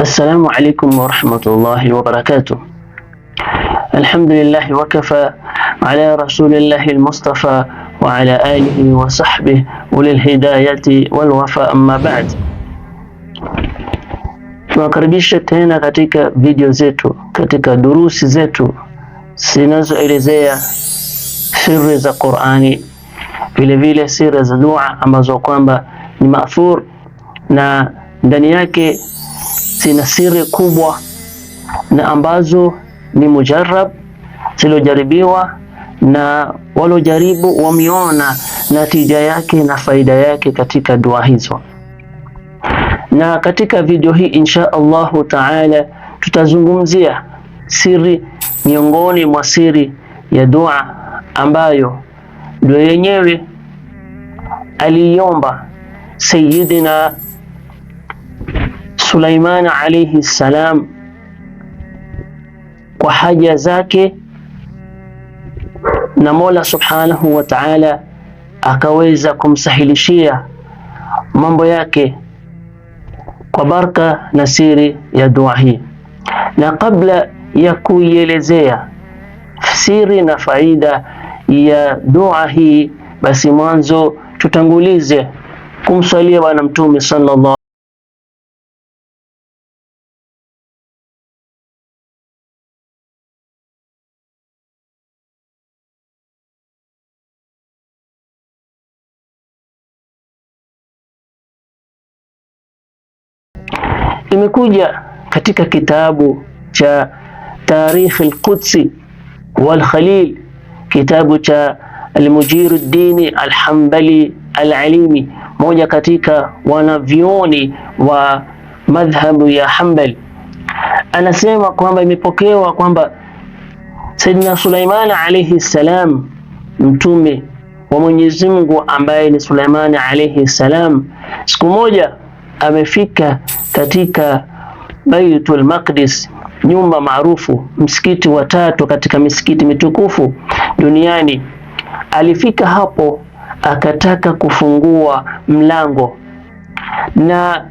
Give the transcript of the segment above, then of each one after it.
السلام عليكم ورحمة الله وبركاته. الحمد لله وكفى على رسول الله المصطفى وعلى آله وصحبه أولي الهداية والوفاء. أما بعد, tunakaribisha tena katika video zetu, katika durusi zetu zinazoelezea siri za Qur'ani, vile vile siri za dua ambazo kwamba ni maathur na ndani yake zina siri kubwa na ambazo ni mujarrab, zilojaribiwa na walojaribu wameona natija yake na faida yake katika dua hizo. Na katika video hii insha Allahu taala tutazungumzia siri miongoni mwa siri ya dua ambayo dua yenyewe aliomba Sayyidina Sulaiman alayhi salam kwa haja zake, na Mola subhanahu wa ta'ala akaweza kumsahilishia mambo yake kwa baraka na siri ya dua hii. Na kabla ya kuielezea siri na faida ya dua hii, basi mwanzo tutangulize kumswalia Bwana Mtume sallallahu imekuja katika kitabu cha Tarikh al-Qudsi wal-Khalil, kitabu cha Al-Mujiruddin al-Hanbali al-Alimi, moja katika wanavyoni wa madhhabu ya Hanbali. Anasema kwamba imepokewa kwamba Sayyidina Sulaiman alayhi salam, mtume wa Mwenyezi Mungu ambaye ni Sulaiman alayhi salam, siku moja amefika katika Baitul Maqdis, nyumba maarufu, msikiti wa tatu katika misikiti mitukufu duniani. Alifika hapo akataka kufungua mlango na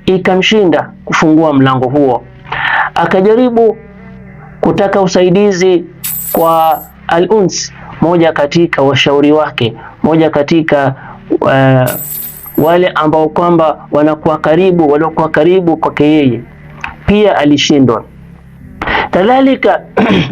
ikamshinda kufungua mlango huo. Akajaribu kutaka usaidizi kwa Al-Uns, moja katika washauri wake, moja katika wale ambao kwamba waliokuwa karibu kwake yeye, pia alishindwa. Kadhalika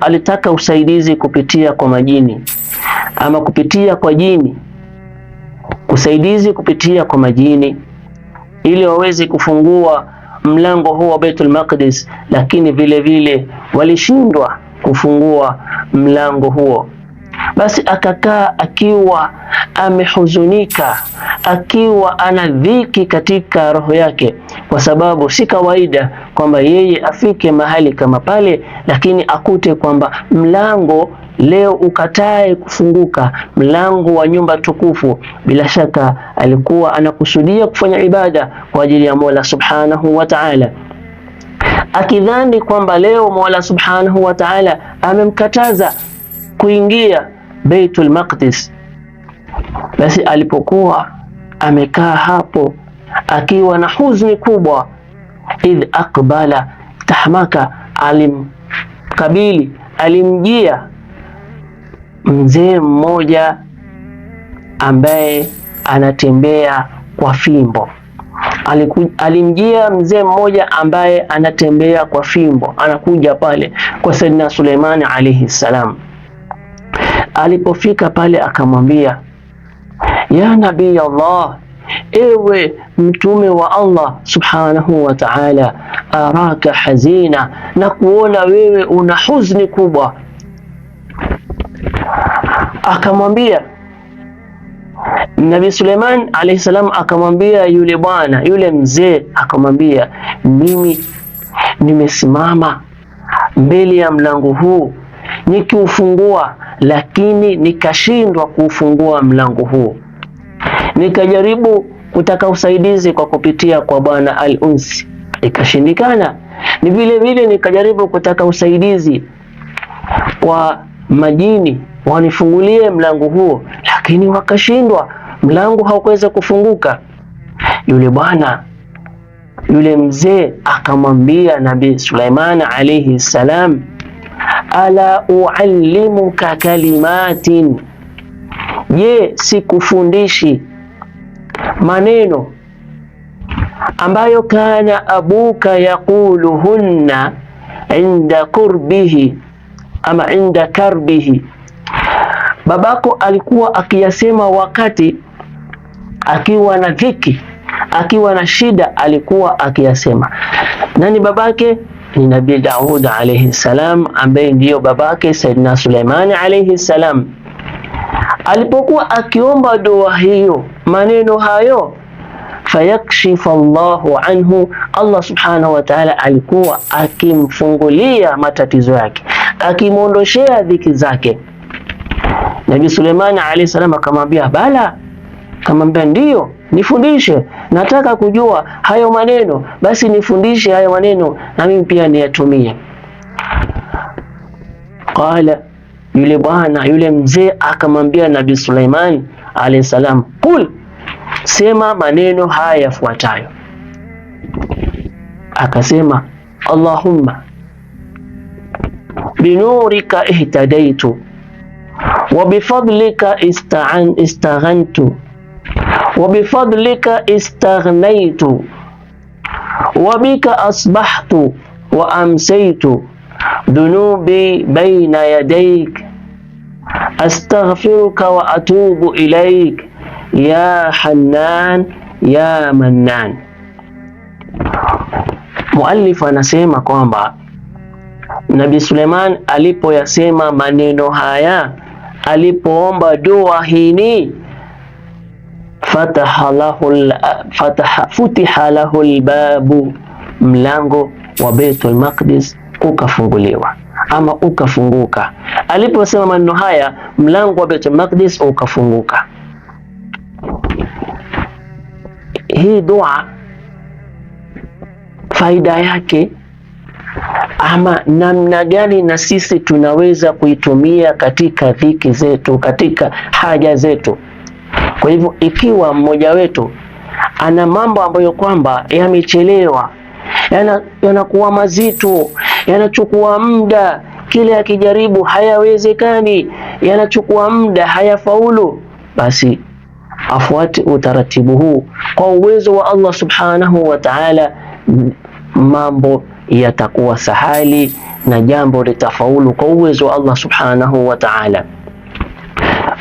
alitaka usaidizi kupitia kwa majini ama kupitia kwa jini, usaidizi kupitia kwa majini ili waweze kufungua mlango huo wa Baitul Maqdis, lakini vile vile walishindwa kufungua mlango huo. Basi akakaa akiwa amehuzunika, akiwa ana dhiki katika roho yake, kwa sababu si kawaida kwamba yeye afike mahali kama pale, lakini akute kwamba mlango leo ukatae kufunguka, mlango wa nyumba tukufu. Bila shaka alikuwa anakusudia kufanya ibada kwa ajili ya Mola subhanahu wa ta'ala, akidhani kwamba leo Mola subhanahu wa ta'ala amemkataza kuingia Baitul Maqdis. Basi alipokuwa amekaa hapo akiwa na huzuni kubwa, idh aqbala tahmaka, alimjia mzee mmoja ambaye anatembea kwa fimbo. Alimjia mzee mmoja ambaye anatembea kwa fimbo, anakuja pale kwa Sayyidina Sulaiman alayhi salam. Alipofika pale akamwambia, ya Nabii Allah, ewe mtume wa Allah subhanahu wa ta'ala, araka hazina, na kuona wewe una huzuni kubwa. Akamwambia Nabii Sulaiman alayhi salam, akamwambia yule bwana, yule mzee, akamwambia, mimi nimesimama mbele ya mlango huu nikiufungua, lakini nikashindwa kuufungua mlango huu. Nikajaribu kutaka usaidizi kwa kupitia kwa bwana Al-Uns, ikashindikana. Ni vile vile nikajaribu kutaka usaidizi kwa majini wanifungulie mlango huo, lakini wakashindwa, mlango haukuweza kufunguka. Yule bwana yule mzee akamwambia Nabii Suleiman alayhi salam, ala uallimuka kalimatin, je, sikufundishi maneno ambayo kana abuka yaquluhunna inda kurbihi ama inda karbihi, babako alikuwa akiyasema wakati akiwa na dhiki, akiwa na shida, alikuwa akiyasema. Nani babake? Ni Nabii Daud alayhi salam, ambaye ndiyo babake Sayyidina Suleiman alayhi salam. Alipokuwa akiomba dua hiyo, maneno hayo, fayakshifa Allahu anhu, Allah subhanahu wa ta'ala alikuwa akimfungulia matatizo yake, akimwondoshea dhiki zake. Nabii Suleiman alayhi salam akamwambia bala, akamwambia ndiyo, nifundishe, nataka kujua hayo maneno, basi nifundishe hayo maneno na mimi pia niyatumie. Qala, yule bwana, yule mzee akamwambia Nabii Suleiman alayhi salam, qul, sema maneno haya yafuatayo. Akasema, Allahumma binurika ihtadaitu wa bifadlika istaghantu wa bifadlika istaghnaitu wa bika asbahtu wa amsaytu dhunubi baina yadayk astaghfiruka wa atubu ilayk ya Hannan ya Mannan. Muallif anasema kwamba Nabii Suleiman alipoyasema maneno haya, alipoomba dua hii, futiha lahu albabu, mlango wa Baitul Maqdis ukafunguliwa ama ukafunguka. Aliposema maneno haya, mlango wa Baitul Maqdis ukafunguka. Hii dua faida yake ama namna gani na sisi tunaweza kuitumia katika dhiki zetu, katika haja zetu. Kwa hivyo ikiwa mmoja wetu ana mambo ambayo kwamba yamechelewa, yanakuwa mazito, yanachukua muda, kile akijaribu hayawezekani, yanachukua muda, hayafaulu, basi afuate utaratibu huu. Kwa uwezo wa Allah subhanahu wa ta'ala, mambo yatakuwa sahali na jambo litafaulu kwa uwezo wa Allah subhanahu wa ta'ala.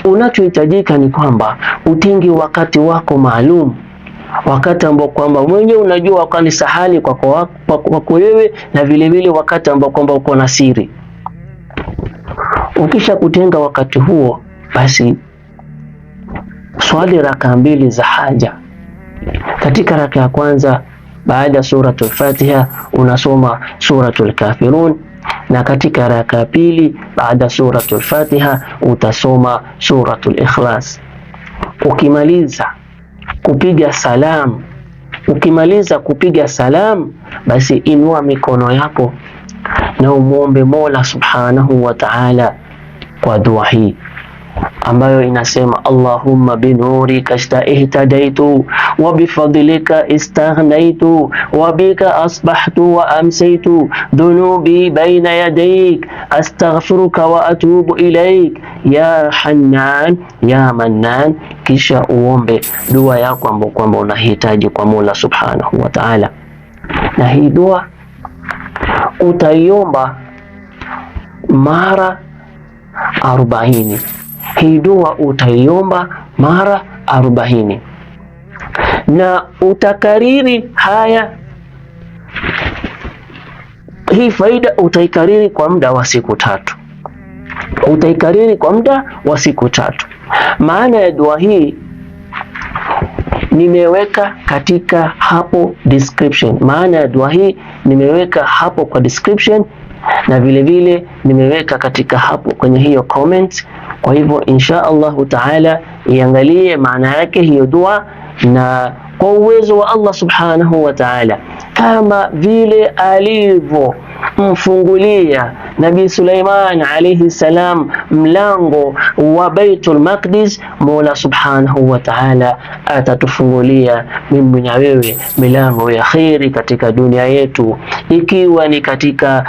Unachohitajika ni kwamba utenge wakati wako maalum, wakati ambao kwamba mwenyewe unajua kwani sahali kwako wewe, na vile vile wakati ambao kwamba uko na siri. Ukisha kutenga wakati huo, basi swali raka mbili za haja. Katika raka ya kwanza, baada suratul Fatiha unasoma suratul Kafirun, na katika raka ya pili baada suratul Fatiha utasoma suratul Ikhlas. Ukimaliza kupiga salam, basi inua mikono yako na umuombe Mola subhanahu wa ta'ala kwa dua hii ambayo inasema, Allahumma binurika ihtadaitu wa bifadlika istaghnaitu wa bika asbahtu wa amsaytu dhunubi baina yadayk astaghfiruka wa atubu ilayk ya Hannan ya Mannan. Kisha uombe dua yako ambayo kwamba unahitaji kwa Mola subhanahu wa ta'ala, na hii dua utaiomba mara 40. Hii dua utaiomba mara 40 na utakariri haya. Hii faida utaikariri kwa muda wa siku 3. Maana ya dua hii nimeweka katika hapo description. Maana ya dua hii nimeweka hapo kwa description, na vile vile nimeweka katika hapo kwenye hiyo comment. Kwa hivyo insha Allahu taala iangalie maana yake hiyo dua, na kwa uwezo wa Allah subhanahu wa ta'ala, kama vile alivyo akamfungulia Nabii Suleiman alayhi salam mlango wa Baitul Maqdis, Mola subhanahu wa ta'ala atatufungulia mimi na wewe milango ya kheri katika dunia yetu. Ikiwa ni katika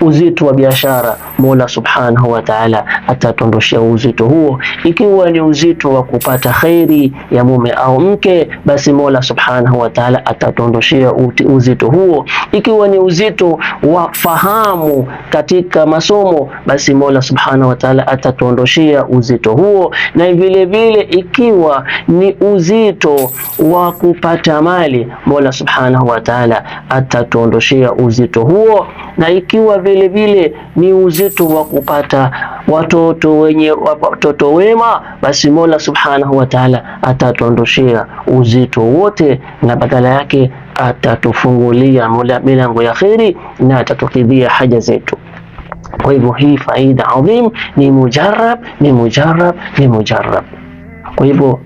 uzito wa biashara, Mola subhanahu wa ta'ala atatondoshia uzito huo. Ikiwa ni uzito wa kupata khairi ya mume au mke, basi Mola subhanahu wa ta'ala atatondoshia uzito huo. Ikiwa ni uzito wa fahamu katika masomo, basi Mola subhanahu wa ta'ala atatondoshia uzito huo. Na vile vile ikiwa ni uzito wa kupata mali, Mola subhanahu wa ta'ala atatondoshia uzito huo. Na ikiwa vile vile ni uzito wa kupata watoto wema, basi Mola subhanahu wa ta'ala atatuondoshia uzito wote, na badala yake atatufungulia milango ya kheri na atatukidhia haja zetu. Kwa hivyo hii faida adhim ni mujarrab, ni mujarrab, ni mujarrab. Kwa hivyo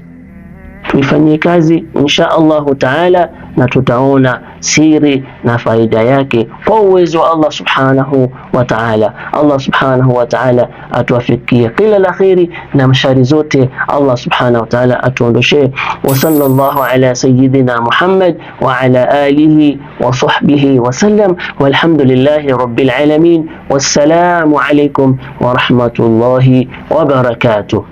tuifanyie kazi insha Allahu taala, na tutaona siri na faida yake kwa uwezo wa Allah subhanahu wa ta'ala. Allah subhanahu wa ta'ala atuwafikie kila la kheri, na mshari zote Allah subhanahu wa ta'ala atuondoshe. Wa sallallahu ala sayyidina Muhammad wa ala alihi wa sahbihi wa sallam, walhamdulillahi rabbil alamin. Wassalamu alaykum wa rahmatullahi wa barakatuh.